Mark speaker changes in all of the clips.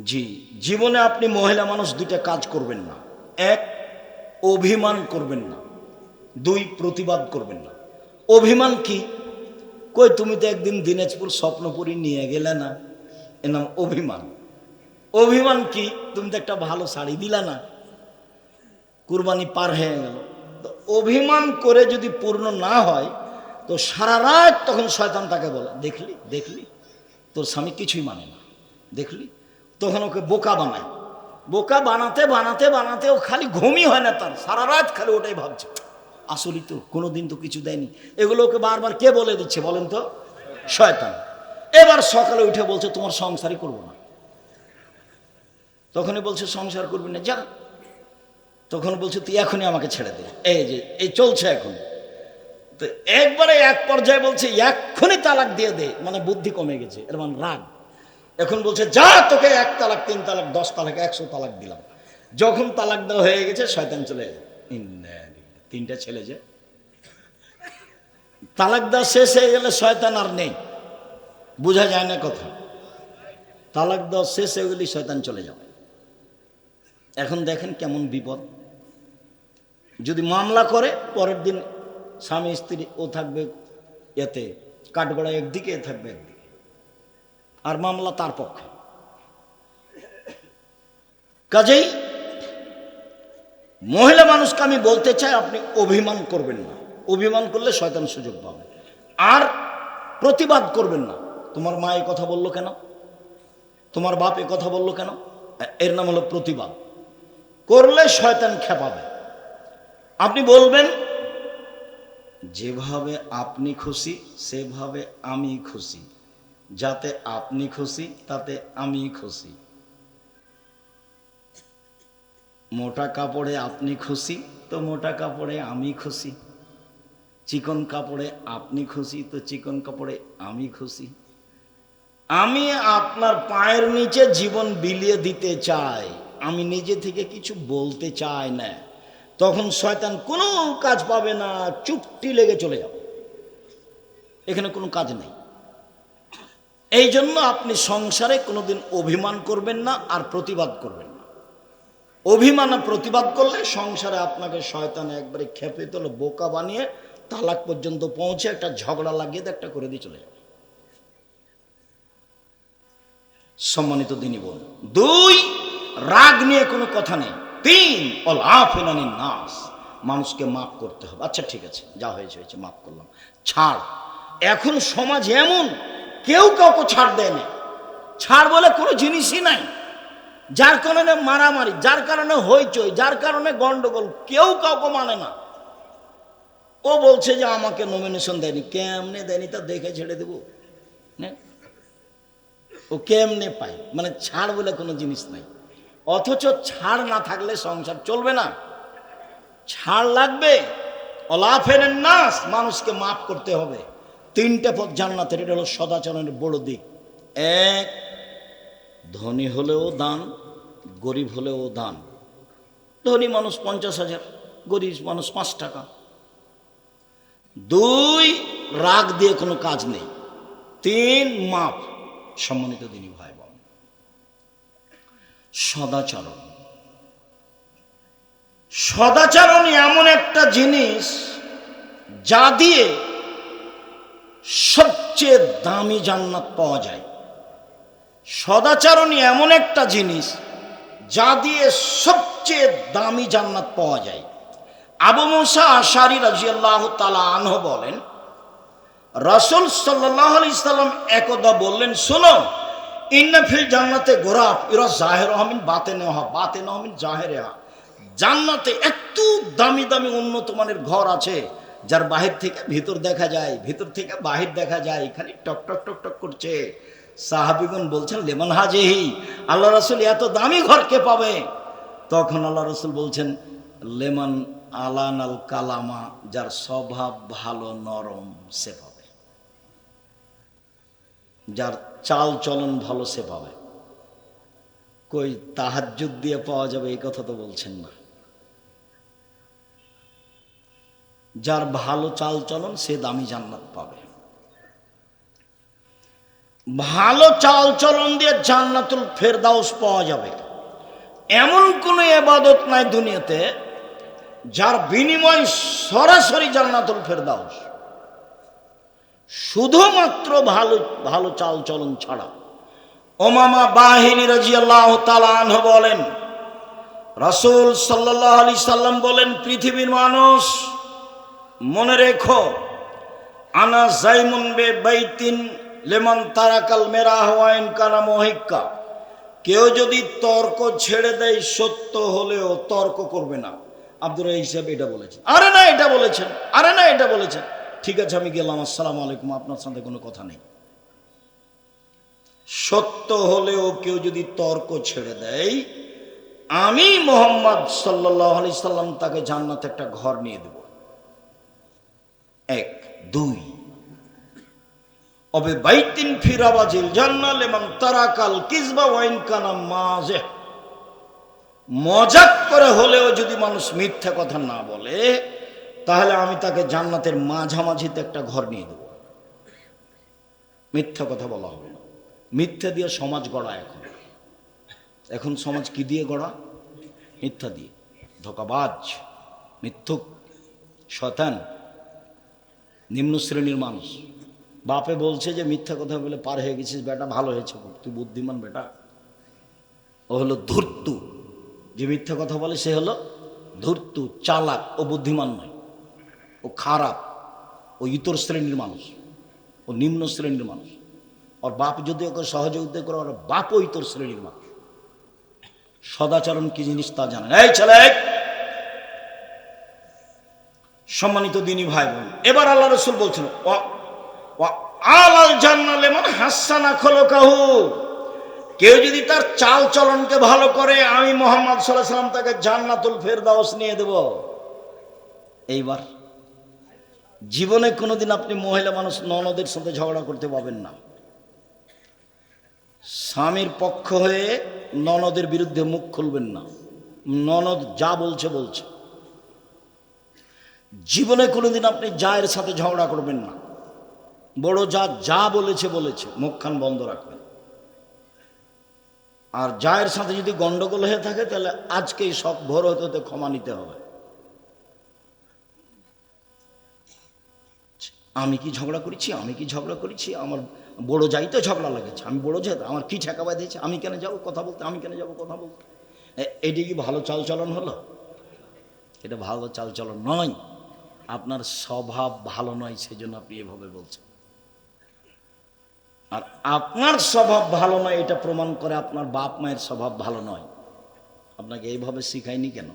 Speaker 1: জি, জীবনে আপনি মহিলা মানুষ দুইটা কাজ করবেন না। এক, অভিমান করবেন না। দুই, প্রতিবাদ করবেন না। অভিমান কি? কই তুমি তো একদিন দিনাজপুর স্বপ্নপুরী নিয়ে গেলে না, এর নাম অভিমান। অভিমান কি? তুমি তো একটা ভালো শাড়ি দিলা না, কুরবানি পার হয়ে গেল। তো অভিমান করে যদি পূর্ণ না হয় তো সারা রাত তখন শয়তান তাকে বলে, দেখলি দেখলি তোর স্বামী কিছুই মানে না, দেখলি। তখন ওকে বোকা বানায়। বোকা বানাতে বানাতে বানাতে ও খালি ঘুমই হয় না তার, সারা রাত খালি ওটাই ভাবছে, আসলেই তো কোনোদিন তো কিছু দেয়নি। এগুলো ওকে বারবার কে বলে দিচ্ছে বলেন তো? শয়তান। এবার সকালে উঠে বলছে তোমার সংসারই করবো না। তখনই বলছে সংসার করবি না, যা। তখন বলছে তুই এখনই আমাকে ছেড়ে দে, এই যে এই চলছে এখন। তো একবারে এক পর্যায়ে বলছে এক্ষুনি তালাক দিয়ে দে, মানে বুদ্ধি কমে গেছে, এর মানে রাগ। এখন বলছে যা, তোকে 1 তালাক 3 তালাক 10 তালাক 100 তালাক দিলাম। যখন তালাক দেওয়া হয়ে গেছে শয়তান চলে যায়। 3টা ছেলে, যে তালাক দেওয়া শেষ হয়ে গেলে শয়তান আর নেই, বোঝা যায় না কথা। তালাক দেওয়া শেষ হয়ে গেলে শয়তান চলে যাবে। এখন দেখেন কেমন বিপদ। যদি মামলা করে পরের দিন স্বামী স্ত্রী ও থাকবে এতে কাঠগড়া একদিকে, এ থাকবে একদিকে, আর মামলা তার পক্ষে। কাজেই মহিলা মানুষকে আমি বলতে চাই আপনি অভিমান করবেন না। অভিমান করলে শয়তান সুযোগ পাবে। আর প্রতিবাদ করবেন না। তোমার মা এই কথা বললো কেন, তোমার বাপ এই কথা বললো কেন, এর নাম হলো প্রতিবাদ। করলে শয়তান খেপাবে। আপনি বলবেন যেভাবে আপনি খুশি সেভাবে আমি খুশি, যাতে আপনি খুশি তাতে আমি খুশি। মোটা কাপড়ে আপনি খুশি তো মোটা কাপড়ে আমি খুশি, চিকন কাপড়ে আপনি খুশি তো চিকন কাপড়ে আমি খুশি। আমি আপনার পায়ের নিচে জীবন বিলিয়ে দিতে চাই, আমি নিজে থেকে কিছু বলতে চাই না। তখন শয়তান কোনো কাজ পাবে না, চুপটি লেগে চলে যাবে, এখানে কোনো কাজ নেই। এই জন্য আপনি সংসারে কোনোদিন অভিমান করবেন না আর প্রতিবাদ করবেন না। অভিমান আর প্রতিবাদ করলে সংসারে আপনাকে শয়তান একবারে খেপে তোলে, বোকা বানিয়ে তালাক পর্যন্ত পৌঁছে একটা ঝগড়া লাগিয়ে একটা করে দিয়ে চলে যাবে। সম্মানিত দিনী বোন, 2, রাগ নিয়ে কোনো কথা নেই। 3, অল আফিনানিন নাস, মানুষকে মাফ করতে হবে। আচ্ছা ঠিক আছে, যা হয়েছে হয়েছে, মাফ করলাম, ছাড়। এখন সমাজ এমন, কেউ কাউকে ছাড় দেয় না। ছাড় বলে কোনো জিনিসই নাই। যার কারণে মারামারি, যার কারণে হইচই, যার কারণে গন্ডগোল, কেউ কাউকে মানে না। ও বলছে যে আমাকে নমিনেশন দেয়নি, কেমনে দেয়নি তা দেখে ছেড়ে দেবো, ও কেমনে পায়, মানে ছাড় বলে কোনো জিনিস নাই। অথচ ছাড় না থাকলে সংসার চলবে না, ছাড় লাগবে। অলাফেনের নাস, মানুষকে মাফ করতে হবে। 3টে পথ জান্নাতের, এটা হলো সদাচরণের বড় দিক। 1, ধনী হলেও দান, গরিব হলেও দান। ধনী মানুষ 50,000, গরিব মানুষ 5 টাকা। 2, রাগ দিয়ে কোনো কাজ নেই। 3, মাপ। সম্মানিত দিনী ভাই বোন, সদাচরণ। সদাচরণ এমন একটা জিনিস যা দিয়ে সবচেয়ে দামি জান্নাত পাওয়া যায়। সদাচরণ এমন একটা জিনিস যা দিয়ে সবচেয়ে দামি জান্নাত পাওয়া যায়। আবু মুসা আশারী রাদিয়াল্লাহু তাআলা আনহু বলেন, রাসূল সাল্লাল্লাহু আলাইহি সাল্লাম একদা বললেন, শোনো, ইন্না ফিল জান্নাতে গোরাফ ইরা জাহিরুহা মিন বাতিনিহা বাতিনুহা মিন জাহিরিহা। জান্নাতে এত দামি দামি উন্নত মানের ঘর আছে যার বাহির থেকে ভিতর দেখা যায়, ভিতর থেকে বাহির দেখা যায়, খালি টক টক টক টক করছে। সাহাবীগণ বলছেন, লেমান হাজিহি, আল্লাহ রাসূল এত দামি ঘর কে পাবে? তখন আল্লাহ রাসূল বলছেন, লেমান আলানাল কালামা, যার স্বভাব ভালো নরম সে পাবে, যার চাল চলন ভালো সে পাবে। কই তাহাজ্জুদ দিয়ে পাওয়া যাবে এই কথা তো বলছেন না। যার ভালো চাল চলন সে দামি জান্নাত পাবে। ভালো চাল চলন দিয়ে জান্নাতুল ফেরদাউস পাওয়া যাবে, এমন কোনো ইবাদত নাই দুনিয়াতে যার বিনিময় সরাসরি জান্নাতুল ফেরদাউস, শুধুমাত্র ভালো ভালো চাল চলন ছাড়া। উমামা বাহিনী রাদিয়াল্লাহু তাআলা আনহু বলেন, রাসূল সাল্লাল্লাহু আলাইহি সাল্লাম বলেন, পৃথিবীর মানুষ মনে রেখো, আনা জাইমুন বে বাইতিন লেমান তারাকাল মেরাহ ওয়া ইন কানা মুহিক্কা, কেউ যদি তর্ক ছেড়ে দেয় সত্য হলেও তর্ক করবে না। আব্দুর রাজ্জাক সাহেব এটা বলেছেন, আরে না এটা বলেছেন, আরে না এটা বলেছেন, ঠিক আছে আমি গেলাম, আসসালামু আলাইকুম, আপনার সাথে কোনো কথা নেই। সত্য হলেও কেউ যদি তর্ক ছেড়ে দেয়, আমি মুহাম্মদ সাল্লাল্লাহু আলাইহি সাল্লাম তাকে জান্নাতে একটা ঘর নিয়ে দেব। এক, দুই, অবে বাইতিন ফিরাবাজিল জান্নাহ লিমান তারাকাল কিযবা ওয়া ইন কানা মাযিহ, মজাক করে হলেও যদি মানুষ মিথ্যা কথা না বলে, তাহলে আমি তাকে জান্নাতের মাঝামাঝিতে একটা ঘর নিয়ে দেব। মিথ্যা কথা বলা হবে না। মিথ্যা দিয়ে সমাজ গড়া, এখন সমাজ কি দিয়ে গড়া? মিথ্যা দিয়ে। ধোঁকাবাজ, মিথ্যুক, শয়তান, নিম্ন শ্রেণীর মানুষ। বাপে বলছে যে মিথ্যা কথা বলে পার হয়ে গেছিস বেটা, ভালো হয়েছে, তুই বুদ্ধিমান বেটা। ও হলো ধূর্তু, যে মিথ্যা কথা বলে সে হলো ধূর্তু, চালাক, ও বুদ্ধিমান নয়, ও খারাপ, ও ইতর শ্রেণীর মানুষ, ও নিম্ন শ্রেণীর মানুষ। ওর বাপ যদি ওকে সহযোগিতা করে, ওর বাপও ইতর শ্রেণীর মানুষ। সদাচরণ কি জিনিস তা জানেন। এই ছেলে, সম্মানিত দিনী ভাই বোন, এবার আল্লাহ রাসূল বলছেন, আলাল জান্নাহ লিমান হাসানা খুলুকাহু, কেউ যদি তার চাল চলনকে ভালো করে, আমি মুহাম্মদ সাল্লাল্লাহু আলাইহি সাল্লাম তাকে জান্নাতুল ফেরদাউস নিয়ে দেব। এইবার জীবনে কোনোদিন আপনি মহিলা মানুষ ননদের সাথে ঝগড়া করতে পাবেন না। স্বামীর পক্ষ হয়ে ননদের বিরুদ্ধে মুখ খুলবেন না। ননদ যা বলছে বলছে। জীবনে কোনোদিন আপনি জায়ের সাথে ঝগড়া করবেন না। বড় যা যা বলেছে বলেছে, মুখখান বন্ধ রাখবেন। আর জায়ের সাথে যদি গন্ডগোল হয়ে থাকে, তাহলে আজকেই সব ভোর হতে হতে ক্ষমা নিতে হবে। আমি কি ঝগড়া করেছি, আমি কি ঝগড়া করেছি, আমার বড় যাইতে ঝগড়া লাগেছে, আমি বড় যাই, আমার কি ঠেকা বাঁধিয়েছে, আমি কেন যাবো কথা বলতে, আমি কেন যাবো কথা বলতে। এটি কি ভালো চালচলন হলো? এটা ভালো চালচলন নয়। আপনার স্বভাব ভালো নয়, সেজন্য আপনি এভাবে বলছেন। আর আপনার স্বভাব ভালো নয়, এটা প্রমাণ করে আপনার বাপ মায়ের স্বভাব ভালো নয়। আপনাকে এইভাবে শিখায়নি কেন?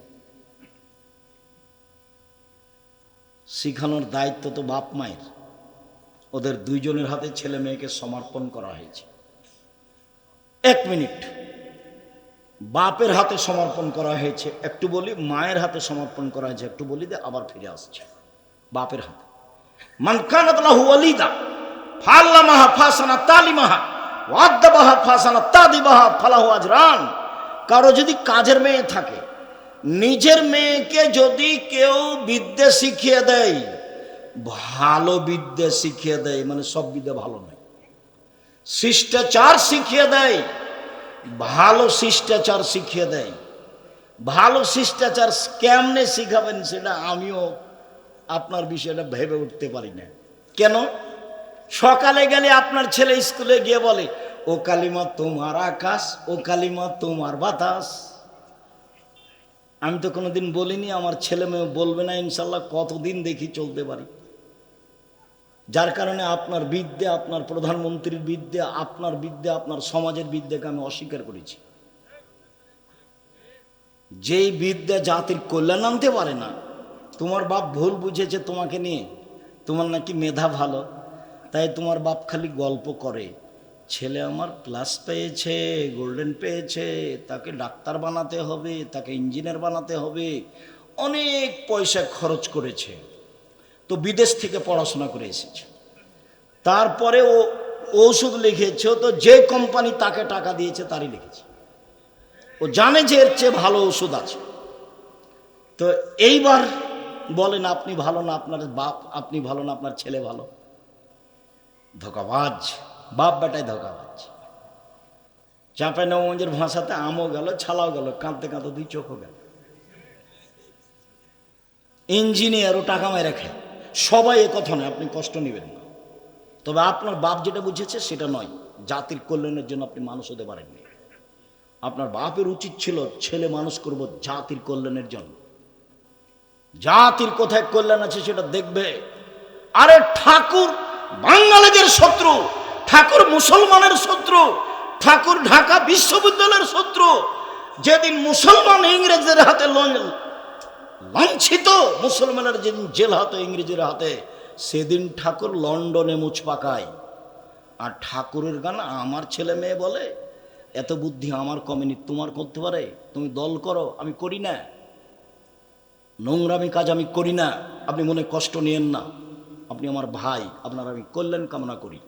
Speaker 1: শিখানোর দায়িত্ব তো বাপ মায়ের। ওদের দুইজনের হাতে ছেলে মেয়েকে সমর্পণ করা হয়েছে। এক মিনিট, বাপের হাতে সমর্পণ করা হয়েছে, একটু বলি, মায়ের হাতে সমর্পণ করা হয়েছে, একটু বলি দে, আবার ফিরে আসছে বাপের হাতে। মান কানাত লাহু ওয়ালিদা ফাল্লামাহা ফাসানা তালিমাহা ওয়াদ্দাবাহা ফাসানা তাদিবাহা ফালাহু আজরান। কারো যদি কাজের মেয়ে থাকে, নিজের মেয়েকে যদি কেউ বিদ্যা শিখিয়ে দেয়, ভালো বিদ্যা শিখিয়ে দেয়, মানে সব বিদ্যা ভালো নয়, শিষ্টাচার শিখিয়ে দেয়, ভালো শিষ্টাচার শিখিয়ে দেয়। ভালো শিষ্টাচার কেমনে শিখাবেন সেটা আমিও আপনার বিষয়টা ভেবে উঠতে পারি না। কেন? সকালে গেলে আপনার ছেলে স্কুলে গিয়ে বলে, ও কালিমা তোমার আকাশ, ও কালিমা তোমার বাতাস। আমি তো কোনোদিন বলিনি, আমার ছেলে মেয়ে বলবে না ইনশাল্লাহ, কতদিন দেখি চলতে পারি। যার কারণে আপনার বিদ্যা, আপনার প্রধানমন্ত্রীর বিদ্যা, আপনার বিদ্যা, আপনার সমাজের বিদ্যাকে আমি অস্বীকার করেছি। যেই বিদ্যা জাতির কল্যাণ আনতে পারে না। তোমার বাপ ভুল বুঝেছে তোমাকে নিয়ে, তোমার নাকি মেধা ভালো, তাই তোমার বাপ খালি গল্প করে, ছেলে আমার প্লাস পেয়েছে, গোল্ডেন পেয়েছে, তাকে ডাক্তার বানাতে হবে, তাকে ইঞ্জিনিয়ার বানাতে হবে, অনেক পয়সা খরচ করেছে, তো বিদেশ থেকে পড়াশোনা করে এসেছে। তারপরে ও ওষুধ লিখেছে, তো যে কোম্পানি তাকে টাকা দিয়েছে তারই লিখেছে। ও জানে যে এর চেয়ে ভালো ওষুধ আছে। তো এইবার বলেন, আপনি ভালো না আপনার বাপ, আপনি ভালো না আপনার ছেলে ভালো? ধোঁকাবাজ, বাপ বেটায় ধোঁকাবাজ। চাঁপাইনবাবগঞ্জের ভাষাতে আমও গেল, ছালাও গেল, কাঁদতে কাঁদতে দুই চোখও গেল। ইঞ্জিনিয়ারও টাকা মেরে খায়। সবাই এ কথা নয়, আপনি কষ্ট নেবেন না। তবে আপনার বাপ যেটা বুঝেছে সেটা নয়, জাতির কল্যাণের জন্য আপনি মানুষ হতে পারেননি। আপনার বাপের উচিত ছিল ছেলে মানুষ করব জাতির কল্যাণের জন্য। জাতির কোথায় কল্যাণ আছে সেটা দেখবে। আরে ঠাকুর বাঙালিদের শত্রু, ঠাকুর মুসলমানের শত্রু, ঠাকুর ঢাকা বিশ্ববিদ্যালয়ের শত্রু। যেদিন মুসলমান ইংরেজদের হাতে লাঞ্ছিত, মুসলমানের যেদিন জেল হাতে ইংরেজের হাতে, সেদিন ঠাকুর লন্ডনে মুছ পাকায়। আর ঠাকুরের গান আমার ছেলে মেয়ে বলে এত বুদ্ধি আমার কমেনি, তোমার করতে পারে, তুমি দল করো, আমি করি না, নোংরামি কাজ আমি করি না, আপনি মনে কষ্ট নিয়েন না, আপনি আমার ভাই, আপনার আমি কল্যাণ কামনা করি।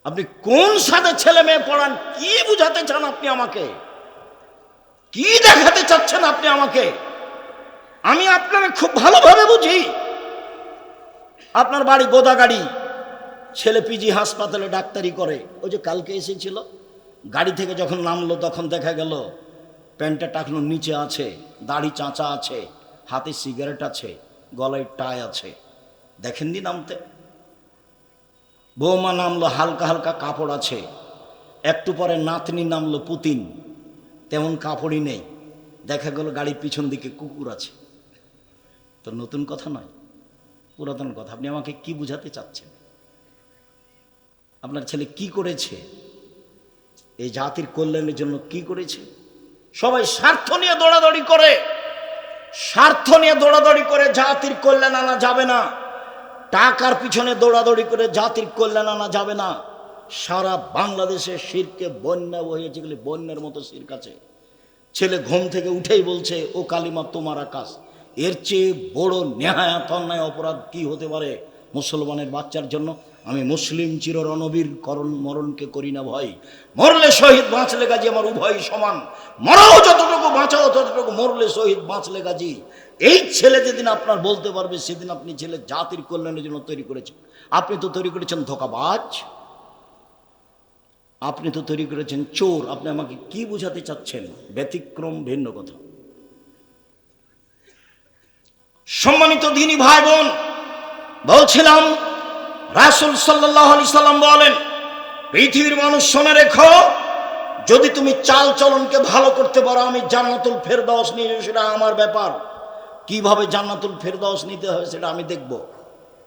Speaker 1: আপনি কোন সাথে ছেলে মেয়ে পড়ান, কি বুঝাতে চান আপনি আমাকে, কি দেখাতে চাচ্ছেন আপনি আমাকে? আমি আপনাকে খুব ভালোভাবে বুঝি। আপনার বাড়ি গোদাগাড়ি, ছেলে পিজি হাসপাতালে ডাক্তারি করে। ওই যে কালকে এসেছিল, গাড়ি থেকে যখন নামলো তখন দেখা গেল প্যান্টটা টাকনোর নিচে আছে, দাড়ি চাঁচা আছে, হাতে সিগারেট আছে, গলায় টাই আছে। দেখেননি নামতে? বৌমা নামলো, হালকা হালকা কাপড় আছে। একটু পরে নাতনি নামলো, পুতিন, তেমন কাপড়ই নেই। দেখা গেল গাড়ির পিছন দিকে কুকুর আছে। তো নতুন কথা নয়, পুরাতন কথা। আপনি আমাকে কি বুঝাতে চাচ্ছেন? আপনার ছেলে কি করেছে? এই জাতির কল্যাণের জন্য কি করেছে? সবাই স্বার্থ নিয়ে দৌড়াদৌড়ি করে, স্বার্থ নিয়ে দৌড়াদৌড়ি করে জাতির কল্যাণ আনা যাবে না। টাকার পিছনে দৌড়াদৌড়ি করে জাতির কল্যাণ আনা যাবে না। সারা বাংলাদেশে শিরকে বন্যা বহিয়েছে, গেলে বন্যার মতো শিরক আছে। ছেলে ঘুম থেকে উঠেই বলছে ও কালিমা তোমার আকাশ। এর চেয়ে বড় নেহায়াত অন্যায় অপরাধ কি হতে পারে মুসলমানের বাচ্চার জন্য? আমি মুসলিম চির রণবীর মরণকে করি না ভয়, মরলে শহীদ বাঁচলে গাজী আমার উভয় সমান, মরাও যতটুকু বাঁচাও ততটুকু, মরলে শহীদ বাঁচলে গাজী। এই ছেলে যেদিন আপনার বলতে পারবে সেদিন আপনি ছেলে জাতির কল্যাণের জন্য তৈরি করেছেন। আপনি তো তৈরি করেছেন ধোঁকাবাজ, আপনি তো তৈরি করেছেন চোর। আপনি আমাকে কি বুঝাতে চাচ্ছেন? ব্যতিক্রম ভিন্ন কথা। সম্মানিত দ্বীনি ভাই বোন, বলছিলাম রাসূল সাল্লাল্লাহু আলাইহি সাল্লাম বলেন, পৃথিবীর মানুষ শুনে রেখো, যদি তুমি চাল চলনকে ভালো করতে পারো আমি জান্নাতুল ফেরদাউস নিয়ে, সেটা আমার ব্যাপার। কিভাবে জান্নাতুল ফেরদাউস নিতে হয় সেটা আমি দেখব।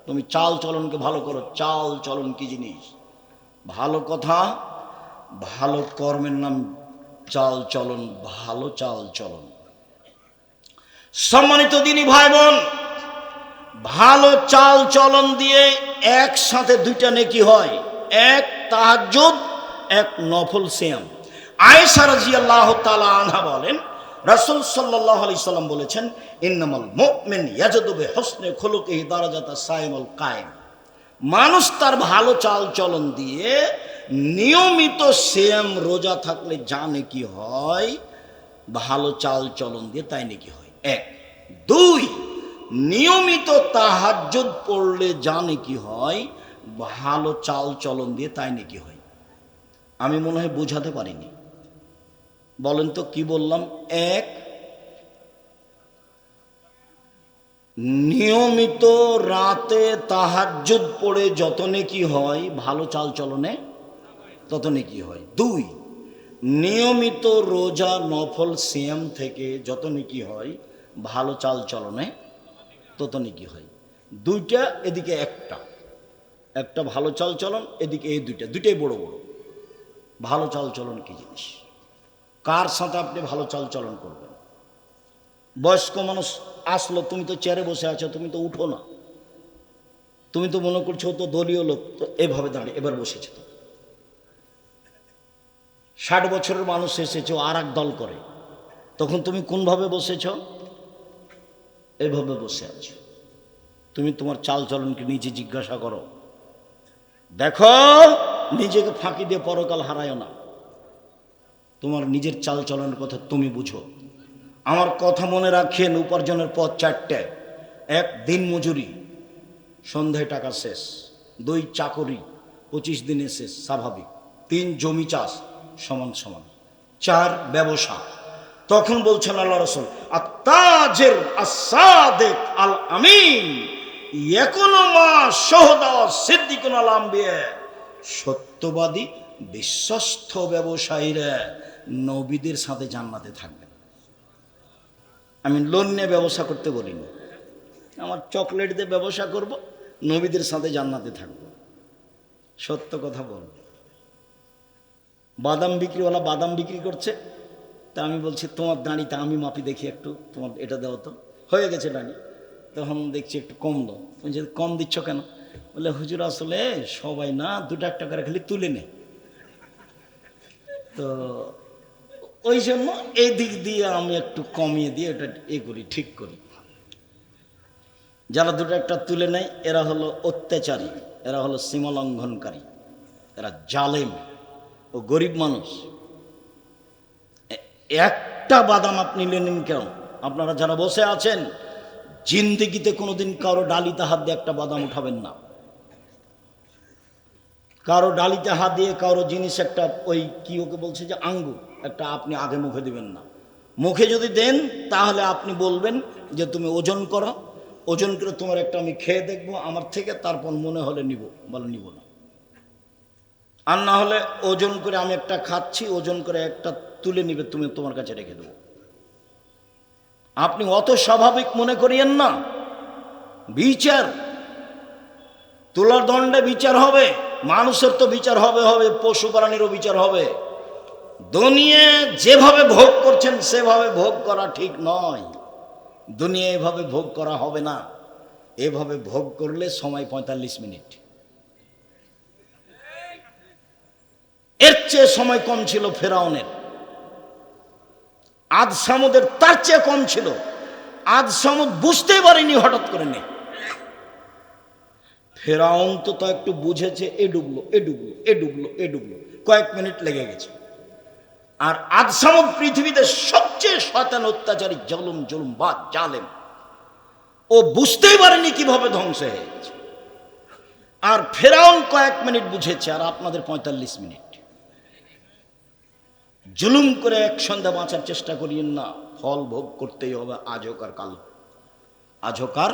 Speaker 1: তুমি চাল চলনকে ভালো করো। চাল চলন কি জিনিস? ভালো কথা, ভালো কর্মের নাম চাল চলন, ভালো চাল চলন। সম্মানিত দ্বীনি ভাই বোন, ভালো চাল চলন দিয়ে একসাথে দুইটা নেকি হয়, এক তাহাজ্জুদ, এক নফল সিয়াম। আয়েশা রাদিয়াল্লাহু তাআলা আনহা বলেন, রাসূল সাল্লাল্লাহু আলাইহি সাল্লাম বলেছেন, ইন্নামাল মুমিন ইয়াজদু বিহুসনি খুলুকিহি দারাজাতা সাইমুল কায়েম। মানুষ তার ভালো চাল চলন দিয়ে নিয়মিত সিয়াম রোজা থাকলে যা নেকি হয়, ভালো চাল চলন দিয়ে তাই নেকি হয়। এক। দুই, নিয়মিত তাহাজ্জুদ পড়লে যা নেকি হয়, ভালো চাল চলন দিয়ে তাই নেকি হয়। আমি মনে হয় বোঝাতে পারিনি। বলেন তো কি বললাম? এক, নিয়মিত রাতে তাহাজ্জুদ পড়ে যত নেকি হয়, ভালো চাল চলনে তত নেকি হয়। দুই, নিয়মিত রোজা নফল সিয়াম থেকে যত নেকি হয়, ভালো চাল চলনে তত নেকি হয়। দুইটা, এদিকে একটা, একটা ভালো চাল চলন, এদিকে এই দুইটা, দুইটাই বড় বড়। ভালো চাল চলন কি জিনিস? কার সাথে আপনি ভালো চাল চলন করবেন? বয়স্ক মানুষ আসলো, তুমি তো চেয়ারে বসে আছো, তুমি তো উঠো না, তুমি তো মনে করছো তো দলীয় লোক, তো এভাবে দাঁড়িয়ে এবার বসেছে। তো 60 বছরের মানুষ এসেছে, আর এক দল করে, তখন তুমি কোনভাবে বসেছ? এভাবে বসে আছো। তুমি তোমার চাল চলনকে নিজে জিজ্ঞাসা করো, দেখো নিজেকে ফাঁকি দিয়ে পরকাল হারায়ও না। তোমার নিজের চাল চলনের কথা তুমি বুঝো। আমার কথা মনে রাখেন, উপার্জনের পথ চারটে। এক, দিন মজুরি, সন্ধ্যায় টাকা শেষ। দুই, চাকরি, 25 দিনে শেষ, স্বাভাবিক। 3 জমি চাষ সমান সমান। 4 ব্যবসা। তখন বলছেন আল্লাহ রাসূল আত-তাজির আস-সাদিক আল আমিন ইয়াকুনু মা শুহাদা সিদ্দিকুন আল আম্বিয়া, সত্যবাদী বিশ্বস্ত ব্যবসায়ীরা নবীদের সাথে জান্নাতে থাকবেন। আমি লোন নিয়ে ব্যবসা করতে বলিনি, আমার চকলেট দিয়ে ব্যবসা করব, নবীদের সাথে জান্নাতে থাকব। সত্য কথা বলব। বাদাম বিক্রিওয়ালা বাদাম বিক্রি করছে, তা আমি বলছি তোমার দাঁড়িতে আমি মাপি দেখি একটু, তোমার এটা দেওয়া তো হয়ে গেছে দাঁড়ি। তখন দেখছি একটু কম দাও। বলছি কম দিচ্ছ কেন? বলে হুজুর আসলে সবাই না 2 টাকা করে খালি তুলে নেয়, তো ওই জন্য এই দিক দিয়ে আমি একটু কমিয়ে দিয়ে এটা করি, ঠিক করি। যারা 2 টাকা তুলে নেয় এরা হলো অত্যাচারী, এরা হলো সীমা লঙ্ঘনকারী, এরা জালেম ও গরিব মানুষ। একটা বাদাম আপনি নিলেন কেন? আপনারা যারা বসে আছেন, জিন্দেগিতে কোনোদিন কারো ডালিতে হাত দিয়ে একটা বাদাম উঠাবেন না। কারো ডালিতে হাত দিয়ে কারো জিনিস একটা ওই কি ওকে বলছে যে আঙ্গুর একটা আপনি আগে মুখে দিবেন না। মুখে যদি দেন তাহলে আপনি বলবেন যে তুমি ওজন করো, ওজন করে তোমার একটা আমি খেয়ে দেখবো আমার থেকে, তারপর মনে হলে নিব, বলে নিব না। আর না হলে ওজন করে আমি একটা খাচ্ছি, ওজন করে একটা তুলে নিবে, তুমি তোমার কাছে রেখে দেবো। আপনি অত স্বাভাবিক মনে করিয়েন না। বিচার, তোলার দণ্ডে বিচার হবে, মানুষের তো বিচার হবে, পশু প্রাণীরও বিচার হবে। দুনিয়া যেভাবে ভোগ করছেন সেভাবে ভোগ করা ঠিক নয়। দুনিয়া এভাবে ভোগ করা হবে না। এভাবে ভোগ করলে সময় 45 মিনিট, এর চেয়ে সময় কম ছিল ফেরাউনের। আদ সামুদের তার চেয়ে কম ছিল। আদ সামুদ বুঝতেই পারেনি, হঠাৎ করে নেই। ফেরাউন তো একটু বুঝেছে, এ ডুবলো এ ডুবলো এ ডুবলো এ ডুবলো, কয়েক মিনিট লেগে গেছে। আর আদ সামুদ পৃথিবীতে সবচেয়ে শয়তান, অত্যাচারী, জুলুম বা জালেম। ও বুঝতেই পারেনি কিভাবে ধ্বংস হয়ে গেছে। আর ফেরাউন কয়েক মিনিট বুঝেছে, আর আপনাদের 45 মিনিট। জুলুম করে এক সন্ধ্যা বাঁচার চেষ্টা করিয়েন না, ফল ভোগ করতেই হবে, আজ হোক আর কাল, আজ হোক আর